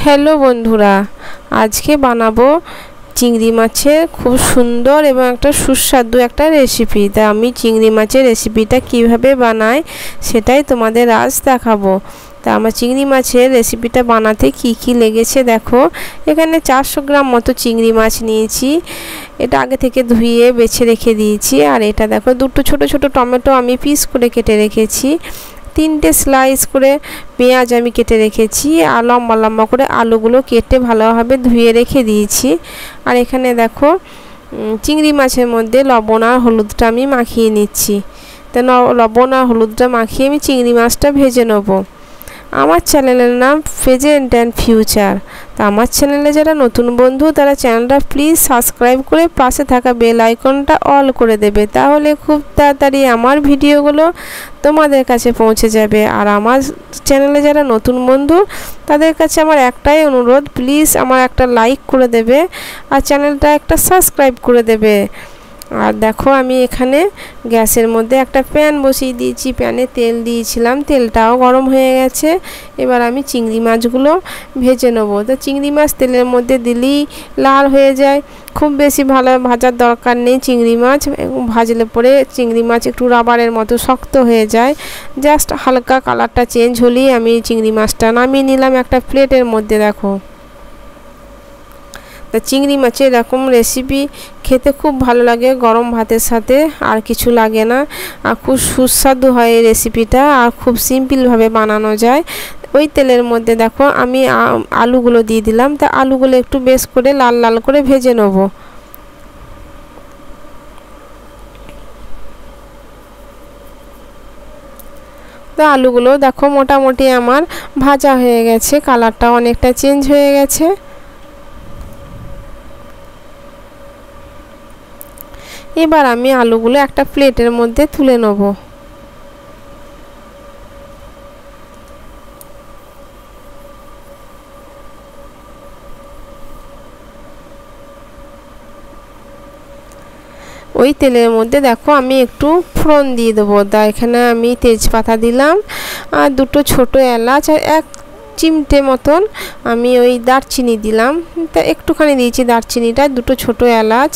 Hello বন্ধুরা, আজকে বানাবো চিংড়ি মাছের খুব সুন্দর এবং একটা সুস্বাদু একটা রেসিপি। তা আমি চিংড়ি মাছের রেসিপিটা কিভাবে বানাই সেটাই তোমাদের আজ দেখাবো। তা আমার চিংড়ি মাছের রেসিপিটা বানাতে কি লেগেছে দেখো। এখানে 400 গ্রাম মতো চিংড়ি মাছ নিয়েছি। এটা আগে থেকে ধুয়ে বেছে রেখে দিয়েছি। আর এটা দেখো দুটো ছোট ছোট টমেটো আমি পিস করে কেটে রেখেছি। 3টে স্লাইস করে পেঁয়াজ আমি কেটে রেখেছি। আর লম্বা লম্বা করে আলুগুলো কেটে ভালোভাবে ধুয়ে রেখে দিয়েছি। আর এখানে দেখো চিংড়ি মাছের মধ্যে লবণ আর হলুদটা আমি মাখিয়ে নিচ্ছি। তো লবণ আর হলুদটা মাখিয়ে আমি চিংড়ি মাছটা ভেজে নেব। আমার চ্যানেলের নাম প্রেজেন্ট অ্যান্ড ফিউচার। তো আমার চ্যানেলে যারা নতুন বন্ধু তারা চ্যানেলটা প্লিজ সাবস্ক্রাইব করে পাশে থাকা বেল আইকনটা অল করে দেবে, তাহলে খুব তাড়াতাড়ি আমার ভিডিওগুলো তোমাদের কাছে পৌঁছে যাবে। আর আমার চ্যানেলে যারা নতুন বন্ধু তাদের কাছে আমার একটাই অনুরোধ, প্লিজ আমার একটা লাইক করে দেবে আর চ্যানেলটা একটা সাবস্ক্রাইব করে দেবে। আর দেখো আমি এখানে গ্যাসের মধ্যে একটা প্যান বসিয়ে দিয়েছি। প্যানে তেল দিয়েছিলাম, তেলটাও গরম হয়ে গেছে। এবার আমি চিংড়ি মাছগুলো ভেজে নেব। তো চিংড়ি মাছ তেলের মধ্যে দিলেই লাল হয়ে যায়, খুব বেশি ভালো ভাজার দরকার নেই। চিংড়ি মাছ ভাজলে পরে চিংড়ি মাছ একটু রাবারের মতো শক্ত হয়ে যায়। জাস্ট হালকা কালারটা চেঞ্জ হলেই আমি চিংড়ি মাছটা নামিয়ে নিলাম একটা প্লেটের মধ্যে। দেখো তা চিংড়ি মাছের এরকম রেসিপি খেতে খুব ভালো লাগে গরম ভাতের সাথে, আর কিছু লাগে না। আর খুব সুস্বাদু হয় এই রেসিপিটা, আর খুব সিম্পলভাবে বানানো যায়। ওই তেলের মধ্যে দেখো আমি আলুগুলো দিয়ে দিলাম। তা আলুগুলো একটু বেশ করে লাল লাল করে ভেজে নেব। তো আলুগুলো দেখো মোটামুটি আমার ভাজা হয়ে গেছে, কালারটা অনেকটা চেঞ্জ হয়ে গেছে। এবার আমি আলুগুলো একটা প্লেটের মধ্যে তুলে নেব। ওই তেলের মধ্যে দেখো আমি একটু ফোড়ন দিয়ে দেবো। তা এখানে আমি তেজপাতা দিলাম, আর দুটো ছোট এলাচ, আর এক চিমটে মতন আমি ওই দারচিনি দিলাম। তা একটুখানি দিয়েছি দারচিনিটা, দুটো ছোট এলাচ।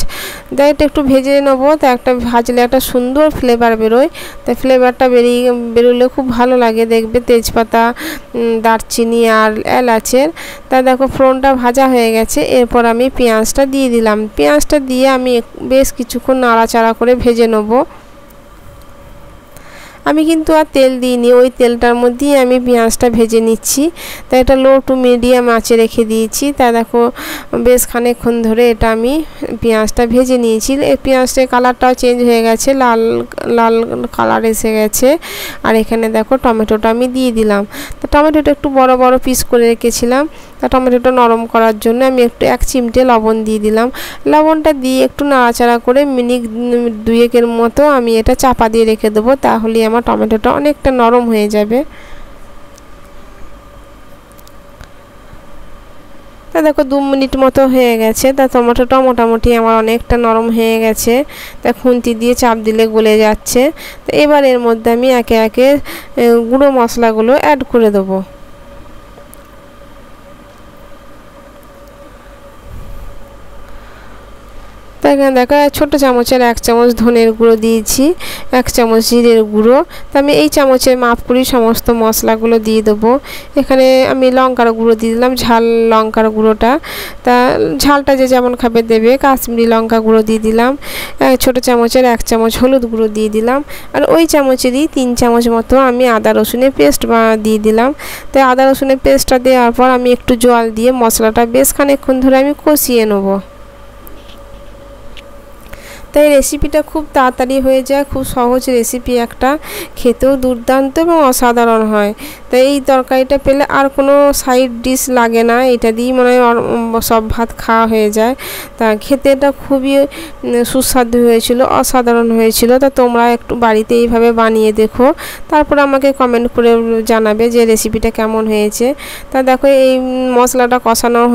তা এটা একটু ভেজে নেবো। তা একটা ভাজলে একটা সুন্দর ফ্লেভার বেরোয়। তা ফ্লেভারটা বেরোলে খুব ভালো লাগে দেখবে তেজপাতা, দারচিনি আর এলাচের। তা দেখো ফোড়নটা ভাজা হয়ে গেছে। এরপর আমি পেঁয়াজটা দিয়ে দিলাম। পেঁয়াজটা দিয়ে আমি বেশ কিছুক্ষণ নাড়াচাড়া করে ভেজে নেবো। আমি কিন্তু আর তেল দিইনি, ওই তেলটার মধ্যেই আমি পেঁয়াজটা ভেজে নিচ্ছি। তা এটা লো টু মিডিয়াম আঁচে রেখে দিয়েছি। তা দেখো বেশ খানিকক্ষণ ধরে এটা আমি পেঁয়াজটা ভেজে নিয়েছি। এই পেঁয়াজটার কালারটাও চেঞ্জ হয়ে গেছে, লাল লাল কালার এসে গেছে। আর এখানে দেখো টমেটোটা আমি দিয়ে দিলাম। তা টমেটোটা একটু বড় বড় পিস করে রেখেছিলাম। তা টমেটোটা নরম করার জন্য আমি একটু 1 চিমটে লবণ দিয়ে দিলাম। লবণটা দিয়ে একটু নাড়াচাড়া করে মিনিট 2-1 মতো আমি এটা চাপা দিয়ে রেখে দেবো, তাহলে আমার টমেটোটা অনেকটা নরম হয়ে যাবে। তা দেখো 2 মিনিট মতো হয়ে গেছে। তা টমেটোটা মোটামুটি আমার অনেকটা নরম হয়ে গেছে। তা খুন্তি দিয়ে চাপ দিলে গলে যাচ্ছে। তো এবার এর মধ্যে আমি একে একে গুঁড়ো মশলাগুলো অ্যাড করে দেবো। তো এখানে দেখো ছোটো চামচের 1 চামচ ধনের গুঁড়ো দিয়েছি, 1 চামচ জিরের গুঁড়ো। তো আমি এই চামচের মাপ করে সমস্ত মশলাগুলো দিয়ে দেবো। এখানে আমি লঙ্কার গুঁড়ো দিয়ে দিলাম, ঝাল লঙ্কার গুঁড়োটা। তা ঝালটা যে যেমন খাবে দেবে। কাশ্মীরি লঙ্কা গুঁড়ো দিয়ে দিলাম। ছোটো চামচের 1 চামচ হলুদ গুঁড়ো দিয়ে দিলাম। আর ওই চামচেরই 3 চামচ মতো আমি আদা রসুনের পেস্ট দিয়ে দিলাম। তাই আদা রসুনের পেস্টটা দেওয়ার পর আমি একটু জল দিয়ে মশলাটা বেশ খানিকক্ষণ ধরে আমি কষিয়ে নেবো। তাই রেসিপিটা খুব তাড়াতাড়ি হয়ে যায়, খুব সহজ রেসিপি একটা, খেতেও দুর্দান্ত এবং অসাধারণ হয়। তাই এই তরকারিটা পেলে আর কোনো সাইড ডিশ লাগে না, এটা দিয়েই মনে হয় সব ভাত খাওয়া হয়ে যায়। তা খেতে এটা খুবই সুস্বাদু হয়েছিল, অসাধারণ হয়েছিল। তা তোমরা একটু বাড়িতে এইভাবে বানিয়ে দেখো, তারপর আমাকে কমেন্ট করে জানাবে যে রেসিপিটা কেমন হয়েছে। তা দেখো এই মশলাটা কষানোর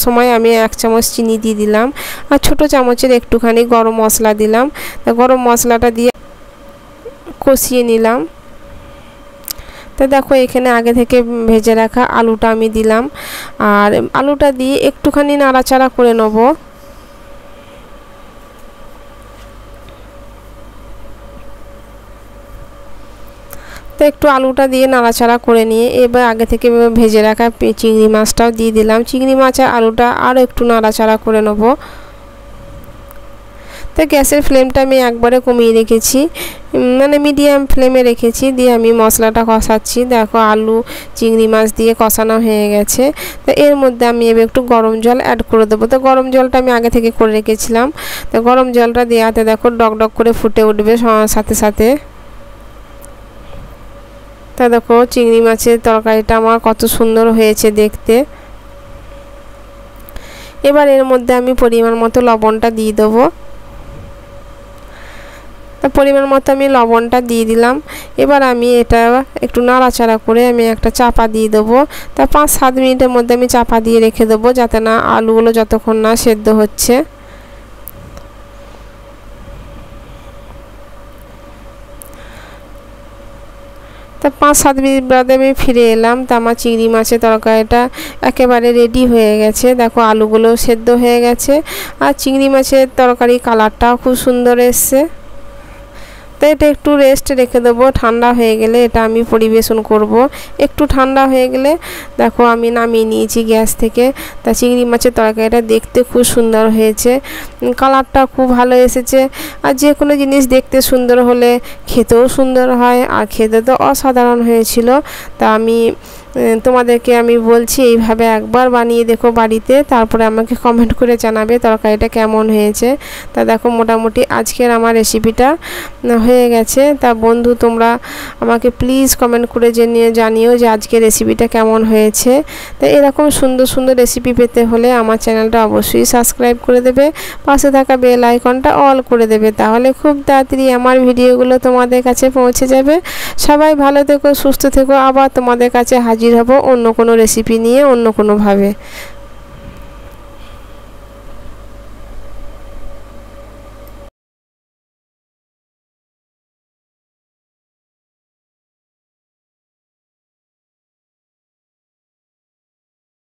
সময় আমি 1 চামচ চিনি দিয়ে দিলাম, আর ছোটো চামচের একটুখানি গরম মশলা দিলাম। তা গরম মশলাটা দিয়ে কষিয়ে নিলাম। তো দেখো এখানে আগে থেকে ভেজে রাখা আলুটা আমি দিলাম, আর আলুটা দিয়ে একটুখানি নাড়াচাড়া করে নেব। তো একটু আলুটা দিয়ে নাড়াচাড়া করে নিয়ে এবার আগে থেকে ভেজে রাখা চিংড়ি মাছটাও দিয়ে দিলাম। চিংড়ি মাছ আর আলুটা আরও একটু নাড়াচাড়া করে নেব। তো গ্যাসের ফ্লেমটা আমি একবারে কমিয়ে রেখেছি, মানে মিডিয়াম ফ্লেমে রেখেছি, দিয়ে আমি মশলাটা কষাচ্ছি। দেখো আলু চিংড়ি মাছ দিয়ে কষানো হয়ে গেছে। তো এর মধ্যে আমি এবার একটু গরম জল অ্যাড করে দেবো। তো গরম জলটা আমি আগে থেকে করে রেখেছিলাম। তো গরম জলটা দেওয়াতে দেখো ডক ডক করে ফুটে উঠবে সাথে সাথে। তা দেখো চিংড়ি মাছের তরকারিটা আমার কত সুন্দর হয়েছে দেখতে। এবার এর মধ্যে আমি পরিমাণ মতো লবণটা দিয়ে দেবো। পরিমাণ মতো আমি লবণটা দিয়ে দিলাম। এবার আমি এটা একটু নাড়াচাড়া করে আমি একটা চাপা দিয়ে দেবো। তা 5-7 মিনিটের মধ্যে আমি চাপা দিয়ে রেখে দেবো, যাতে না আলুগুলো যতক্ষণ না সেদ্ধ হচ্ছে। তা 5-7 মিনিট বাদে আমি ফিরে এলাম। তা আমার চিংড়ি মাছের তরকারিটা একেবারে রেডি হয়ে গেছে। দেখো আলুগুলো সেদ্ধ হয়ে গেছে, আর চিংড়ি মাছের তরকারি কালারটাও খুব সুন্দর এসছে। তো এটা একটু রেস্ট রেখে দেবো, ঠান্ডা হয়ে গেলে এটা আমি পরিবেশন করব। একটু ঠান্ডা হয়ে গেলে দেখো আমি নামিয়ে নিয়েছি গ্যাস থেকে। তা চিংড়ি মাছের তরকারিটা দেখতে খুব সুন্দর হয়েছে, কালারটা খুব ভালো এসেছে। আর যে কোনো জিনিস দেখতে সুন্দর হলে খেতেও সুন্দর হয়, আর খেতে তো অসাধারণ হয়েছিল। তা আমি তোমাদেরকে আমি বলছি এইভাবে একবার বানিয়ে দেখো বাড়িতে, তারপরে আমাকে কমেন্ট করে জানাবে তরকারিটা কেমন হয়েছে। তা দেখো মোটামুটি আজকের আমার রেসিপিটা হয়ে গেছে। তা বন্ধু তোমরা আমাকে প্লিজ কমেন্ট করে জানিও যে আজকের রেসিপিটা কেমন হয়েছে। তো এরকম সুন্দর সুন্দর রেসিপি পেতে হলে আমার চ্যানেলটা অবশ্যই সাবস্ক্রাইব করে দেবে, পাশে থাকা বেল আইকনটা অল করে দেবে, তাহলে খুব তাড়াতাড়ি আমার ভিডিওগুলো তোমাদের কাছে পৌঁছে যাবে। সবাই ভালো থেকো, সুস্থ থেকো, আবার তোমাদের কাছে হাজির হব অন্য কোনো রেসিপি নিয়ে, অন্য কোনোভাবে।